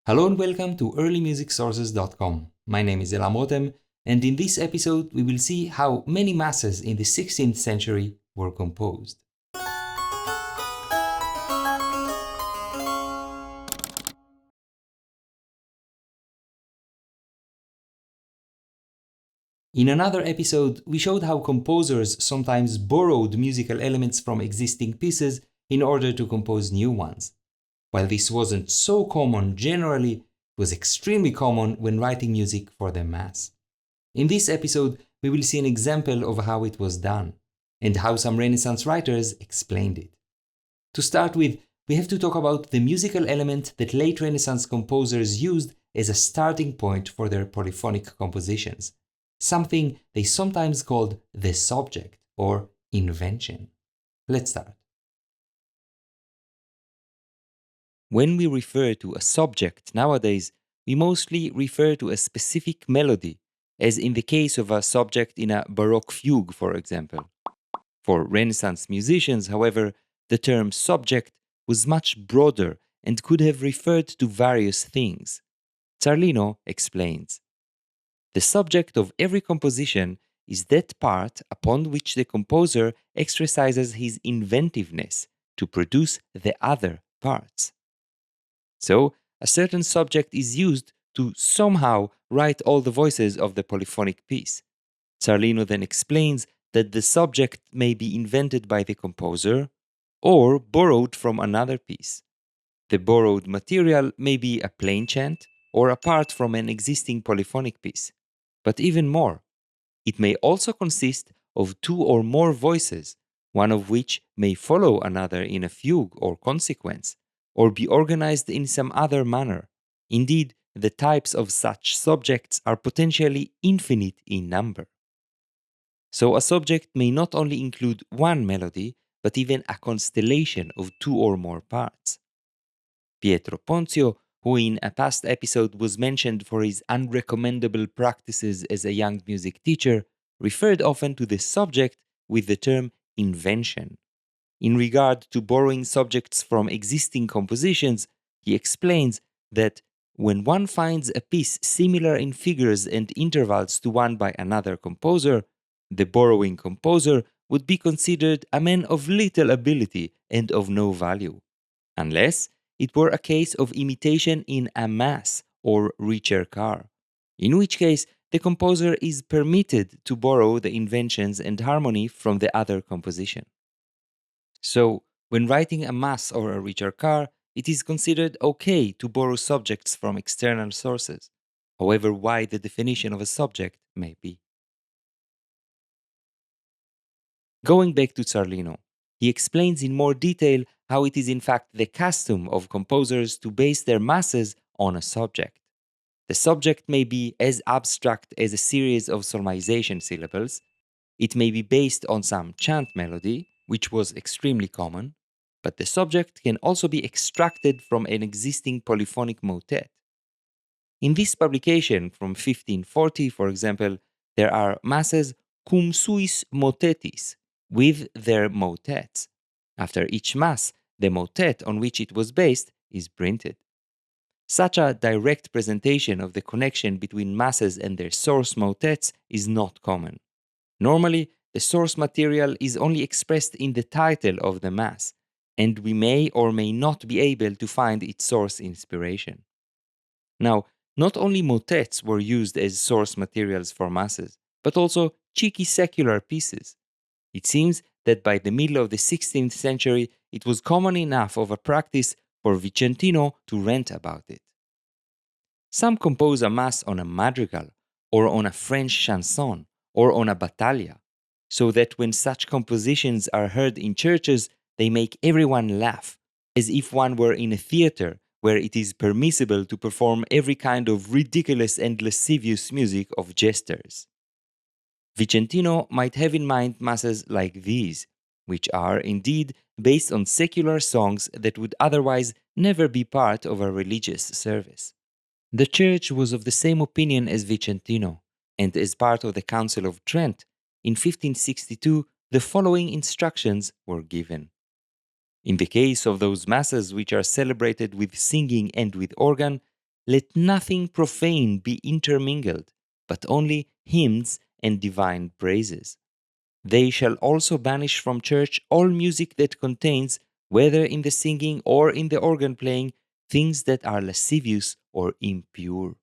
Hello and welcome to earlymusicsources.com. My name is Elam Rotem, and in this episode we will see how many masses in the 16th century were composed. In another episode, we showed how composers sometimes borrowed musical elements from existing pieces in order to compose new ones. While this wasn't so common generally, it was extremely common when writing music for the mass. In this episode, we will see an example of how it was done, and how some Renaissance writers explained it. To start with, we have to talk about the musical element that late Renaissance composers used as a starting point for their polyphonic compositions, something they sometimes called the subject or invention. Let's start. When we refer to a subject nowadays, we mostly refer to a specific melody, as in the case of a subject in a Baroque fugue, for example. For Renaissance musicians, however, the term subject was much broader and could have referred to various things. Zarlino explains, "The subject of every composition is that part upon which the composer exercises his inventiveness to produce the other parts." So, a certain subject is used to somehow write all the voices of the polyphonic piece. Zarlino then explains that the subject may be invented by the composer or borrowed from another piece. The borrowed material may be a plain chant or a part from an existing polyphonic piece. But even more, it may also consist of two or more voices, one of which may follow another in a fugue or consequence, or be organized in some other manner. Indeed, the types of such subjects are potentially infinite in number. So a subject may not only include one melody, but even a constellation of two or more parts. Pietro Pontio, who in a past episode was mentioned for his unrecommendable practices as a young music teacher, referred often to the subject with the term invention. In regard to borrowing subjects from existing compositions, he explains that when one finds a piece similar in figures and intervals to one by another composer, the borrowing composer would be considered a man of little ability and of no value, unless it were a case of imitation in a mass or ricercar, in which case the composer is permitted to borrow the inventions and harmony from the other composition. So, when writing a mass or a ricercar, it is considered okay to borrow subjects from external sources, however wide the definition of a subject may be. Going back to Zarlino, he explains in more detail how it is in fact the custom of composers to base their masses on a subject. The subject may be as abstract as a series of solmization syllables. It may be based on some chant melody, which was extremely common, but the subject can also be extracted from an existing polyphonic motet. In this publication from 1540, for example, there are masses cum suis motetis, with their motets. After each mass, the motet on which it was based is printed. Such a direct presentation of the connection between masses and their source motets is not common. Normally, the source material is only expressed in the title of the mass, and we may or may not be able to find its source inspiration. Now, not only motets were used as source materials for masses, but also cheeky secular pieces. It seems that by the middle of the 16th century, it was common enough of a practice for Vicentino to rant about it. Some compose a mass on a madrigal, or on a French chanson, or on a battaglia, so that when such compositions are heard in churches, they make everyone laugh, as if one were in a theater where it is permissible to perform every kind of ridiculous and lascivious music of jesters. Vicentino might have in mind masses like these, which are indeed based on secular songs that would otherwise never be part of a religious service. The church was of the same opinion as Vicentino, and as part of the Council of Trent, in 1562, the following instructions were given. In the case of those masses which are celebrated with singing and with organ, let nothing profane be intermingled, but only hymns and divine praises. They shall also banish from church all music that contains, whether in the singing or in the organ playing, things that are lascivious or impure.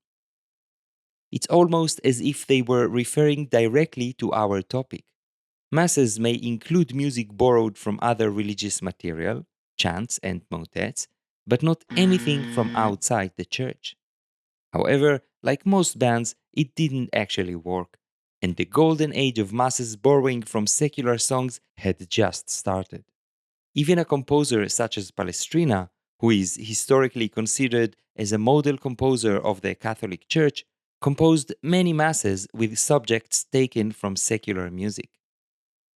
It's almost as if they were referring directly to our topic. Masses may include music borrowed from other religious material, chants and motets, but not anything from outside the church. However, like most bands, it didn't actually work, and the golden age of masses borrowing from secular songs had just started. Even a composer such as Palestrina, who is historically considered as a model composer of the Catholic Church, composed many masses with subjects taken from secular music.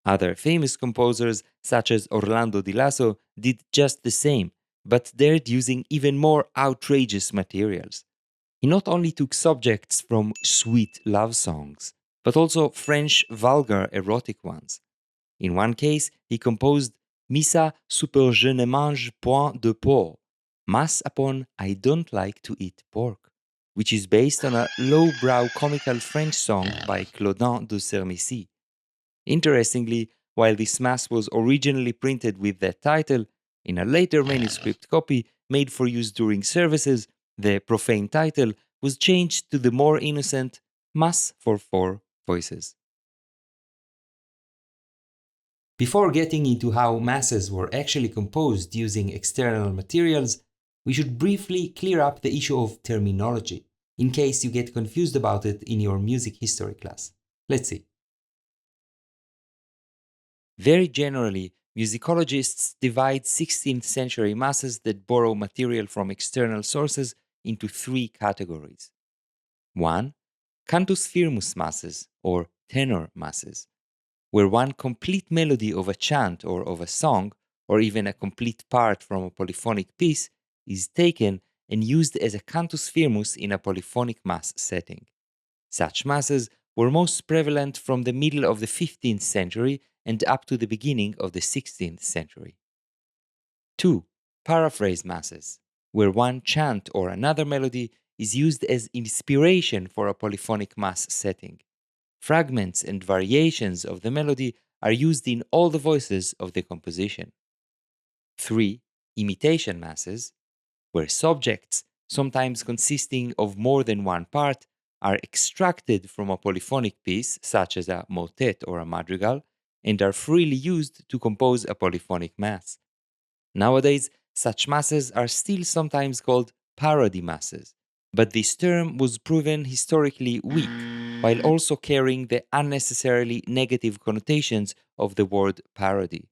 Other famous composers, such as Orlando di Lasso, did just the same, but dared using even more outrageous materials. He not only took subjects from sweet love songs, but also French vulgar erotic ones. In one case, he composed Missa super je ne mange point de porc, Mass upon I don't like to eat pork, which is based on a lowbrow comical French song by Claudin de Sermessy. Interestingly, while this Mass was originally printed with that title, in a later manuscript copy made for use during services, the profane title was changed to the more innocent Mass for Four Voices. Before getting into how masses were actually composed using external materials, we should briefly clear up the issue of terminology, in case you get confused about it in your music history class. Let's see. Very generally, musicologists divide 16th century masses that borrow material from external sources into three categories. 1. Cantus firmus masses, or tenor masses, where one complete melody of a chant or of a song, or even a complete part from a polyphonic piece, is taken and used as a cantus firmus in a polyphonic mass setting. Such masses were most prevalent from the middle of the 15th century and up to the beginning of the 16th century. 2. Paraphrase masses, where one chant or another melody is used as inspiration for a polyphonic mass setting. Fragments and variations of the melody are used in all the voices of the composition. 3. Imitation masses, where subjects, sometimes consisting of more than one part, are extracted from a polyphonic piece, such as a motet or a madrigal, and are freely used to compose a polyphonic mass. Nowadays, such masses are still sometimes called parody masses, but this term was proven historically weak, while also carrying the unnecessarily negative connotations of the word parody.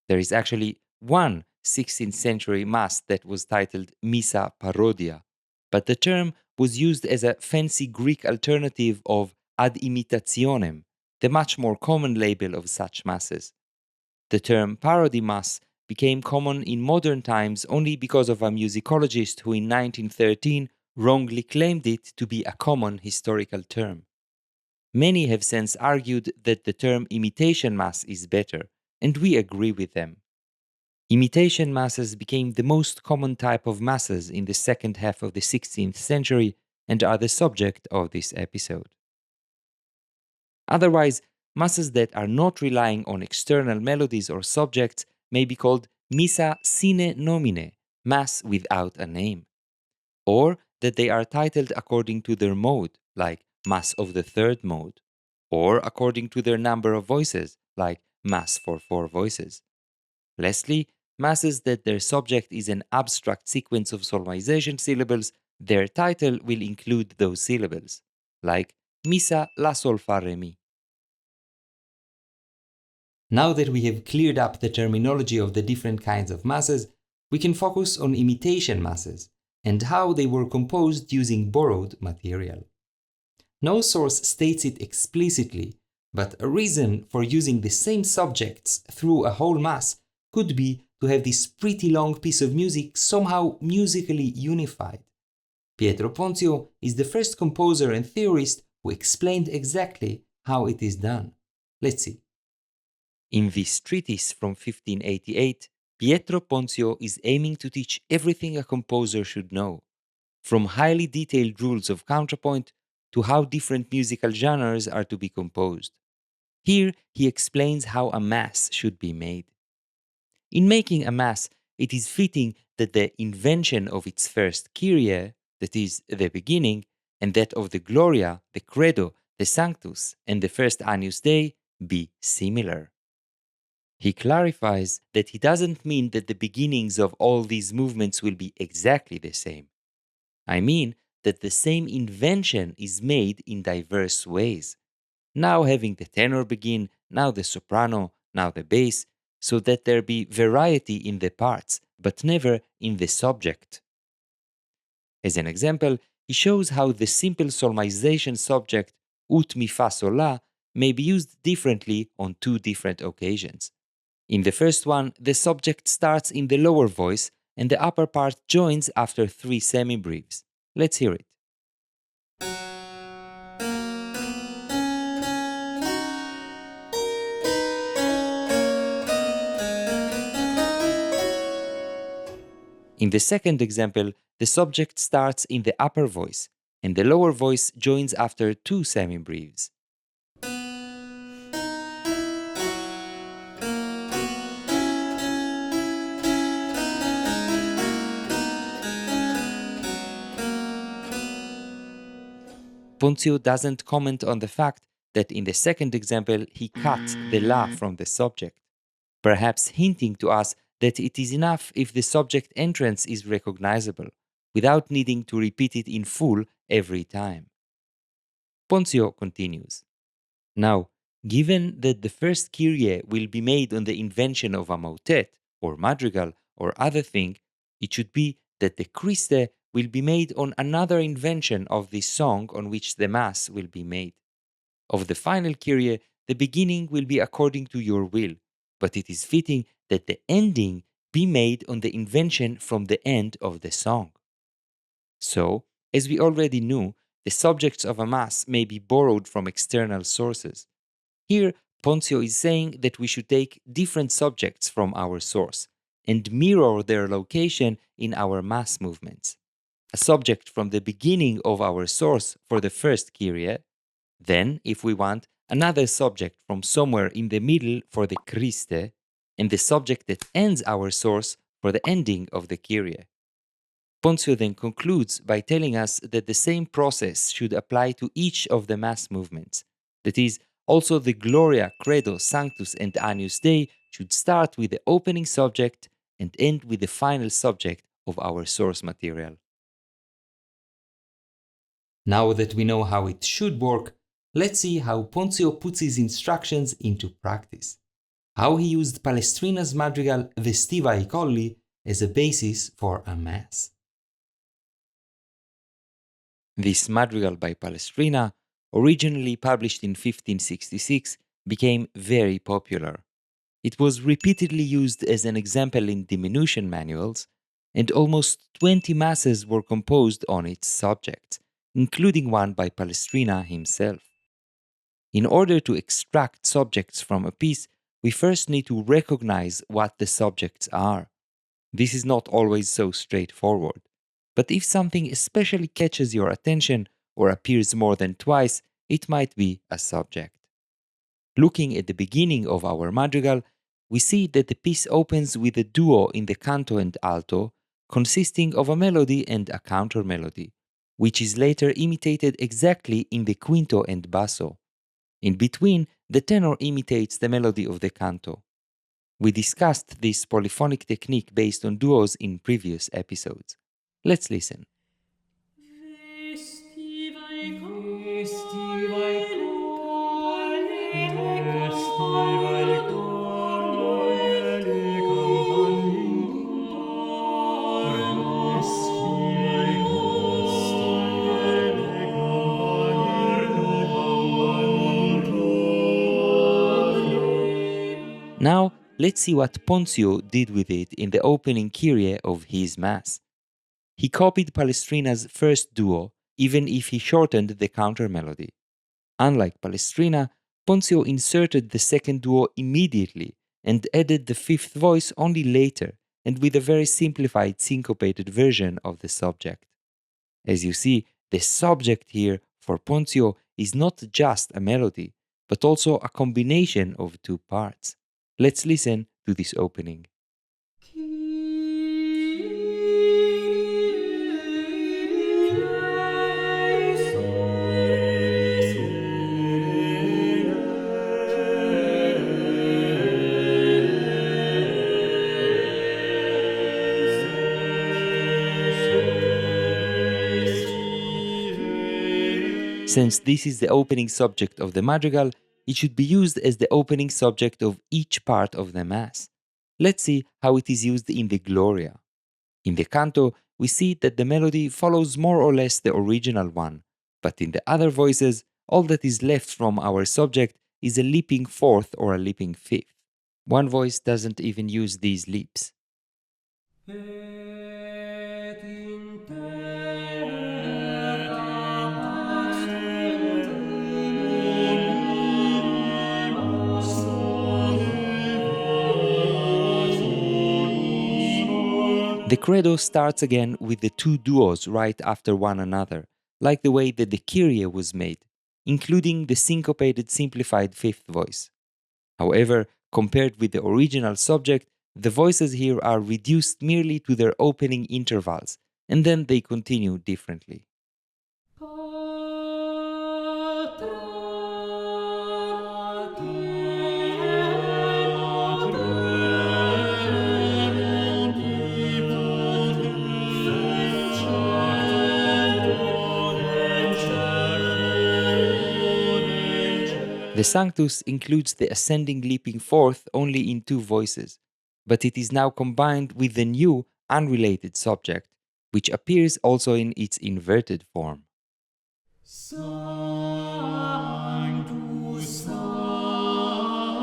There is actually one 16th century mass that was titled Missa Parodia, but the term was used as a fancy Greek alternative of ad imitationem, the much more common label of such masses. The term parody mass became common in modern times only because of a musicologist who in 1913 wrongly claimed it to be a common historical term. Many have since argued that the term imitation mass is better, and we agree with them. Imitation masses became the most common type of masses in the second half of the 16th century and are the subject of this episode. Otherwise, masses that are not relying on external melodies or subjects may be called missa sine nomine, mass without a name, or that they are titled according to their mode, like Mass of the third mode, or according to their number of voices, like Mass for four voices. Lastly, masses that their subject is an abstract sequence of solmization syllables, their title will include those syllables, like Missa la sol fa re mi. Now that we have cleared up the terminology of the different kinds of masses, we can focus on imitation masses and how they were composed using borrowed material. No source states it explicitly, but a reason for using the same subjects through a whole mass could be to have this pretty long piece of music somehow musically unified. Pietro Pontio is the first composer and theorist who explained exactly how it is done. Let's see. In this treatise from 1588, Pietro Pontio is aiming to teach everything a composer should know. from highly detailed rules of counterpoint to how different musical genres are to be composed. Here, he explains how a mass should be made. In making a mass, it is fitting that the invention of its first Kyrie, that is, the beginning, and that of the Gloria, the Credo, the Sanctus, and the first Agnus Dei be similar. He clarifies that he doesn't mean that the beginnings of all these movements will be exactly the same. I mean that the same invention is made in diverse ways. Now having the tenor begin, now the soprano, now the bass, so that there be variety in the parts, but never in the subject. As an example, he shows how the simple solmization subject ut mi fa sol la may be used differently on two different occasions. In the first one, the subject starts in the lower voice and the upper part joins after three semibreves. Let's hear it. In the second example, the subject starts in the upper voice and the lower voice joins after two semibreves. Pontio doesn't comment on the fact that in the second example he cut the la from the subject, perhaps hinting to us that it is enough if the subject entrance is recognizable, without needing to repeat it in full every time. Pontio continues. Now, given that the first Kyrie will be made on the invention of a motet, or madrigal, or other thing, it should be that the Christe will be made on another invention of this song on which the Mass will be made. Of the final Kyrie, the beginning will be according to your will, but it is fitting that the ending be made on the invention from the end of the song. So, as we already knew, the subjects of a Mass may be borrowed from external sources. Here, Pontio is saying that we should take different subjects from our source and mirror their location in our Mass movements. A subject from the beginning of our source for the first Kyrie, then, if we want, another subject from somewhere in the middle for the Christe, and the subject that ends our source for the ending of the Kyrie. Pontio then concludes by telling us that the same process should apply to each of the Mass movements. That is, also the Gloria, Credo, Sanctus, and Agnus Dei should start with the opening subject and end with the final subject of our source material. Now that we know how it should work, let's see how Pontio puts his instructions into practice. How he used Palestrina's madrigal Vestiva e colli as a basis for a Mass. This madrigal by Palestrina, originally published in 1566, became very popular. It was repeatedly used as an example in diminution manuals, and almost 20 masses were composed on its subject, including one by Palestrina himself. In order to extract subjects from a piece, we first need to recognize what the subjects are. This is not always so straightforward, but if something especially catches your attention or appears more than twice, it might be a subject. Looking at the beginning of our madrigal, we see that the piece opens with a duo in the canto and alto, consisting of a melody and a counter melody, which is later imitated exactly in the quinto and basso. In between, the tenor imitates the melody of the canto. We discussed this polyphonic technique based on duos in previous episodes. Let's listen. Now, let's see what Pontio did with it in the opening Kyrie of his Mass. He copied Palestrina's first duo, even if he shortened the counter melody. Unlike Palestrina, Pontio inserted the second duo immediately and added the fifth voice only later and with a very simplified syncopated version of the subject. As you see, the subject here for Pontio is not just a melody, but also a combination of two parts. Let's listen to this opening. Since this is the opening subject of the madrigal, it should be used as the opening subject of each part of the Mass. Let's see how it is used in the Gloria. In the canto, we see that the melody follows more or less the original one, but in the other voices, all that is left from our subject is a leaping fourth or a leaping fifth. One voice doesn't even use these leaps. The credo starts again with the two duos right after one another, like the way that the Kyrie was made, including the syncopated simplified fifth voice. However, compared with the original subject, the voices here are reduced merely to their opening intervals, and then they continue differently. The Sanctus includes the ascending leaping fourth only in two voices, but it is now combined with the new, unrelated subject, which appears also in its inverted form. Sanctus, Sanctus,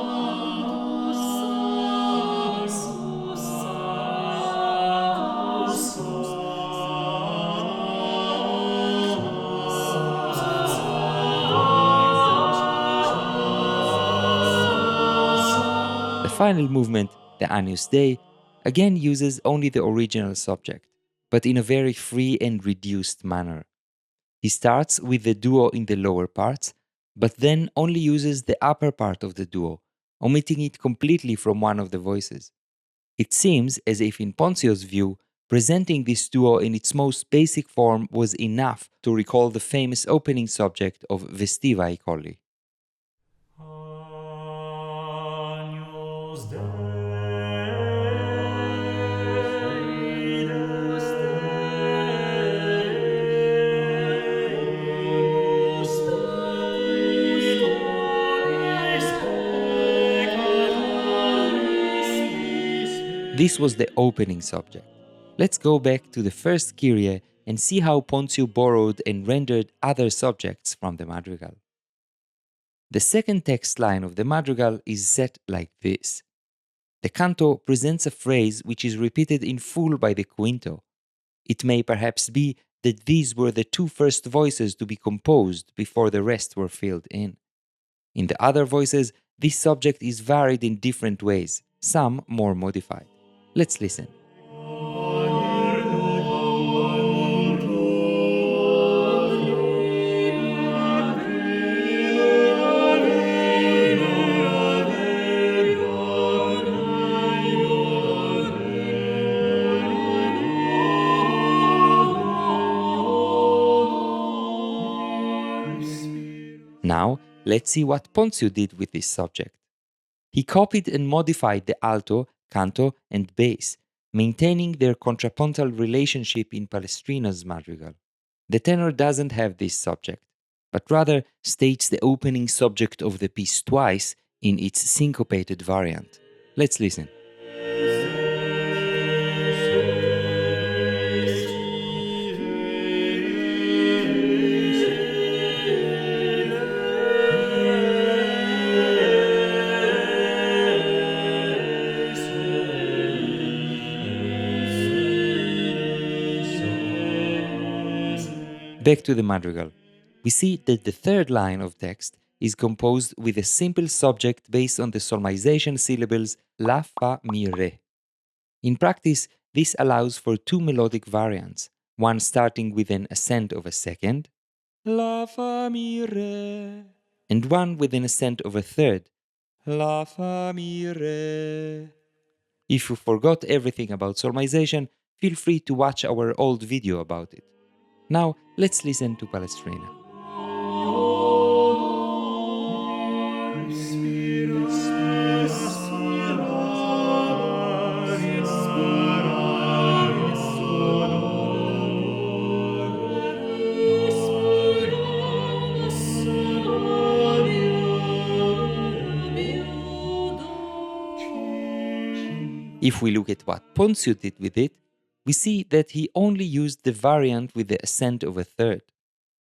The final movement, the Agnus Dei, again uses only the original subject, but in a very free and reduced manner. He starts with the duo in the lower parts, but then only uses the upper part of the duo, omitting it completely from one of the voices. It seems as if in Pontio's view, presenting this duo in its most basic form was enough to recall the famous opening subject of Vestiva colli. Agnus Dei, This was the opening subject. Let's go back to the first Kyrie and see how Pontio borrowed and rendered other subjects from the madrigal. The second text line of the madrigal is set like this. The canto presents a phrase which is repeated in full by the quinto. It may perhaps be that these were the two first voices to be composed before the rest were filled in. In the other voices, this subject is varied in different ways, some more modified. Let's listen. Now, let's see what Pontio did with this subject. He copied and modified the alto, canto, and bass, maintaining their contrapuntal relationship in Palestrina's madrigal. The tenor doesn't have this subject, but rather states the opening subject of the piece twice in its syncopated variant. Let's listen. Back to the madrigal. We see that the third line of text is composed with a simple subject based on the solmization syllables la, fa, mi, re. In practice, this allows for two melodic variants, one starting with an ascent of a second, La fa mi re, and one with an ascent of a third, La fa mi re. If you forgot everything about solmization, feel free to watch our old video about it. Now, let's listen to Palestrina. If we look at what Pontio did with it, we see that he only used the variant with the ascent of a third.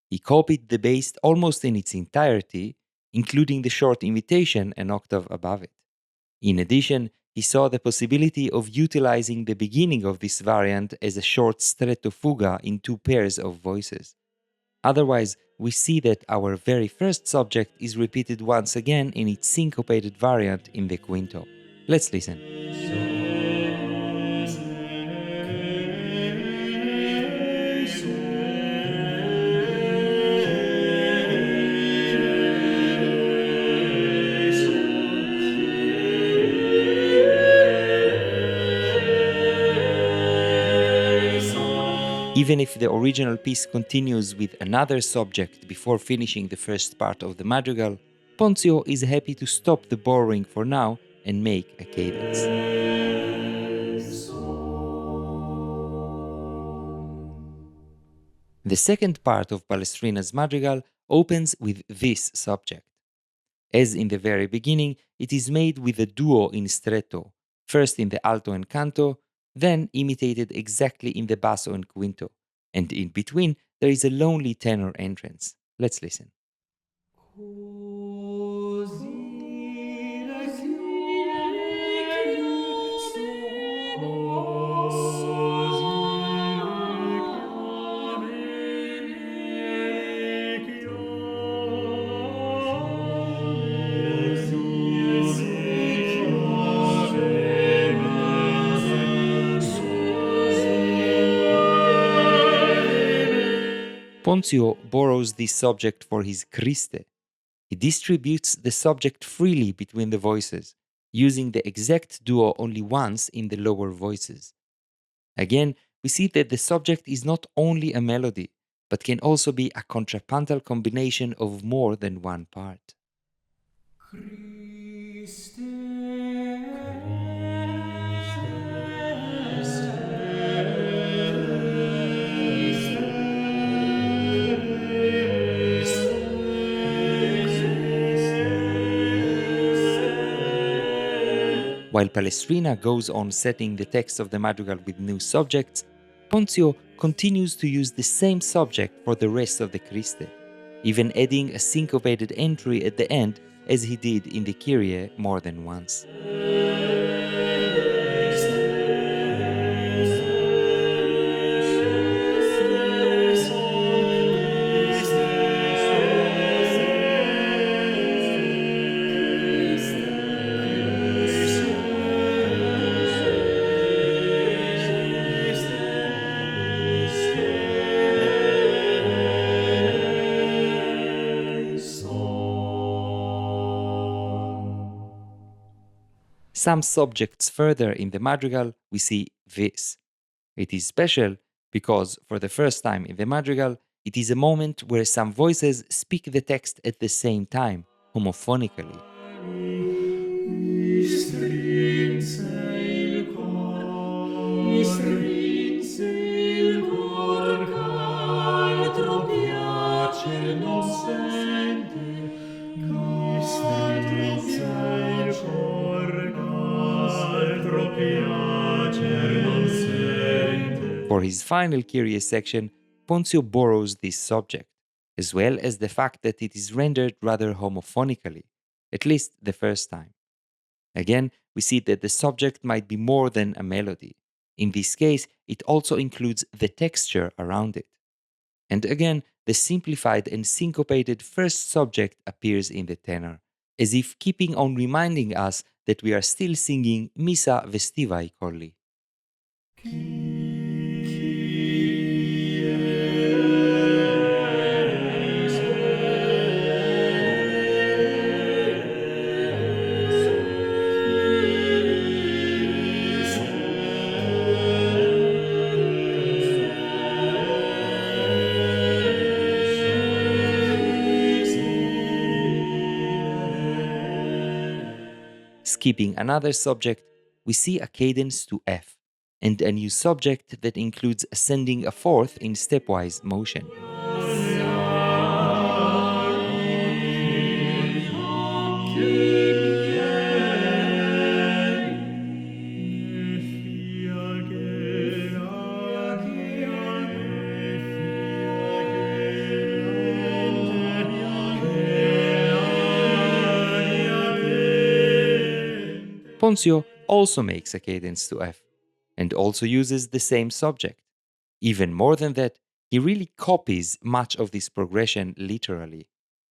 He copied the bass almost in its entirety, including the short imitation an octave above it. In addition, he saw the possibility of utilizing the beginning of this variant as a short stretto fuga in two pairs of voices. Otherwise, we see that our very first subject is repeated once again in its syncopated variant in the quinto. Let's listen. Even if the original piece continues with another subject before finishing the first part of the madrigal, Pontio is happy to stop the borrowing for now and make a cadence. The second part of Palestrina's madrigal opens with this subject. As in the very beginning, it is made with a duo in stretto, first in the alto and canto, then imitated exactly in the basso and quinto, and in between there is a lonely tenor entrance. Let's listen. Pontio borrows this subject for his Christe. He distributes the subject freely between the voices, using the exact duo only once in the lower voices. Again, we see that the subject is not only a melody, but can also be a contrapuntal combination of more than one part. While Palestrina goes on setting the text of the madrigal with new subjects, Pontio continues to use the same subject for the rest of the Christe, even adding a syncopated entry at the end as he did in the Kyrie more than once. Some subjects further in the madrigal, we see this. It is special because, for the first time in the madrigal, it is a moment where some voices speak the text at the same time, homophonically. For his final Kyrie section, Pontio borrows this subject, as well as the fact that it is rendered rather homophonically, at least the first time. Again, we see that the subject might be more than a melody. In this case, it also includes the texture around it. And again, the simplified and syncopated first subject appears in the tenor, as if keeping on reminding us that we are still singing Missa Vestiva colli. Skipping another subject, we see a cadence to F, and a new subject that includes ascending a fourth in stepwise motion. Pontio also makes a cadence to F, and also uses the same subject. Even more than that, he really copies much of this progression literally.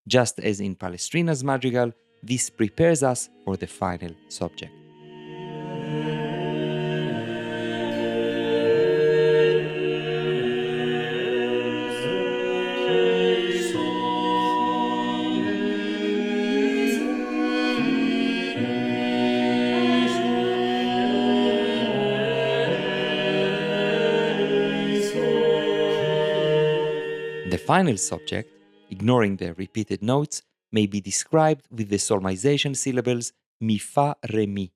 Just as in Palestrina's madrigal, this prepares us for the final subject. The final subject, ignoring the repeated notes, may be described with the solmization syllables mi fa re mi.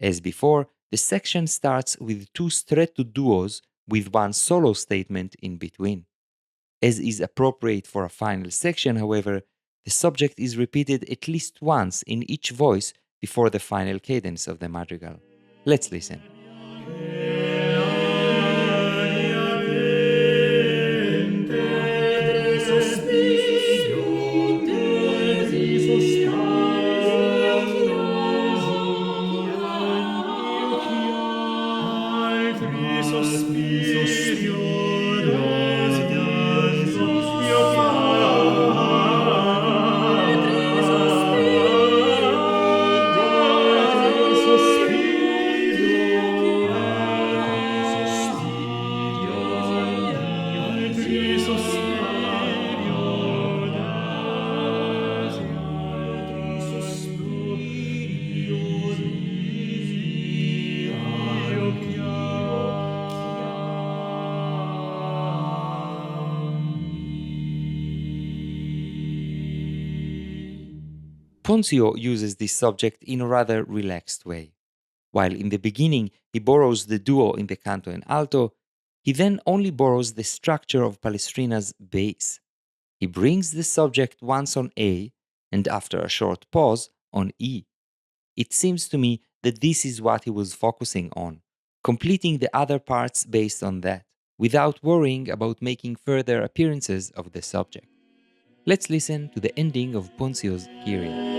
As before, the section starts with two stretto duos with one solo statement in between. As is appropriate for a final section, however, the subject is repeated at least once in each voice before the final cadence of the madrigal. Let's listen. Pontio uses this subject in a rather relaxed way. While in the beginning he borrows the duo in the canto and alto, he then only borrows the structure of Palestrina's bass. He brings the subject once on A, and after a short pause, on E. It seems to me that this is what he was focusing on, completing the other parts based on that, without worrying about making further appearances of the subject. Let's listen to the ending of Pontio's Kyrie.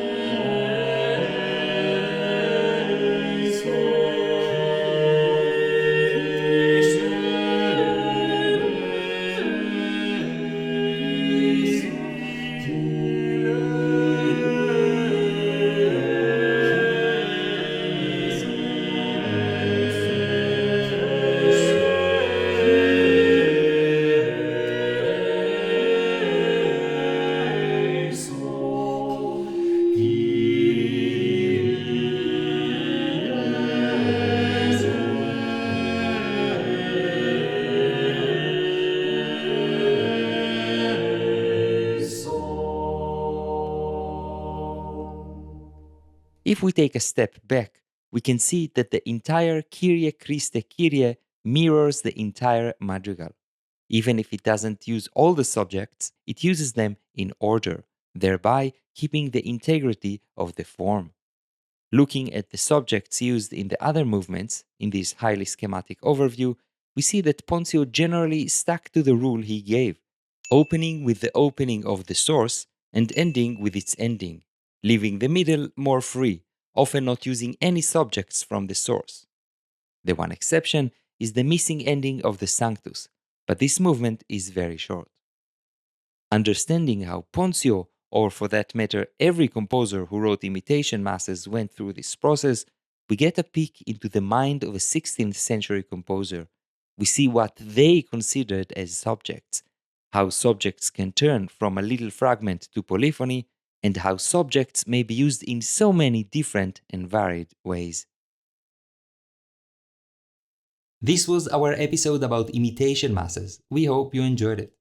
If we take a step back, we can see that the entire Kyrie Christe Kyrie mirrors the entire madrigal. Even if it doesn't use all the subjects, it uses them in order, thereby keeping the integrity of the form. Looking at the subjects used in the other movements, in this highly schematic overview, we see that Pontio generally stuck to the rule he gave, opening with the opening of the source and ending with its ending, leaving the middle more free, often not using any subjects from the source. The one exception is the missing ending of the Sanctus, but this movement is very short. Understanding how Pontio, or for that matter every composer who wrote imitation masses, went through this process, we get a peek into the mind of a 16th century composer. We see what they considered as subjects, how subjects can turn from a little fragment to polyphony, and how subjects may be used in so many different and varied ways. This was our episode about imitation masses. We hope you enjoyed it.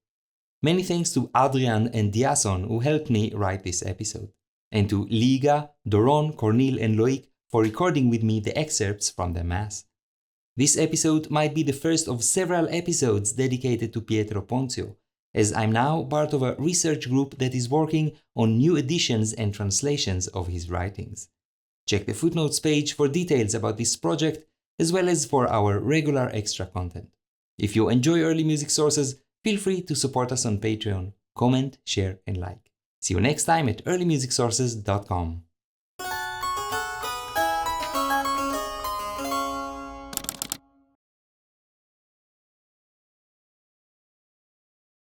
Many thanks to Adrian and Iason who helped me write this episode, and to Liga, Doron, Korneel and Loic for recording with me the excerpts from the Mass. This episode might be the first of several episodes dedicated to Pietro Pontio, as I'm now part of a research group that is working on new editions and translations of his writings. Check the footnotes page for details about this project, as well as for our regular extra content. If you enjoy early music sources, feel free to support us on Patreon. Comment, share, and like. See you next time at earlymusicsources.com.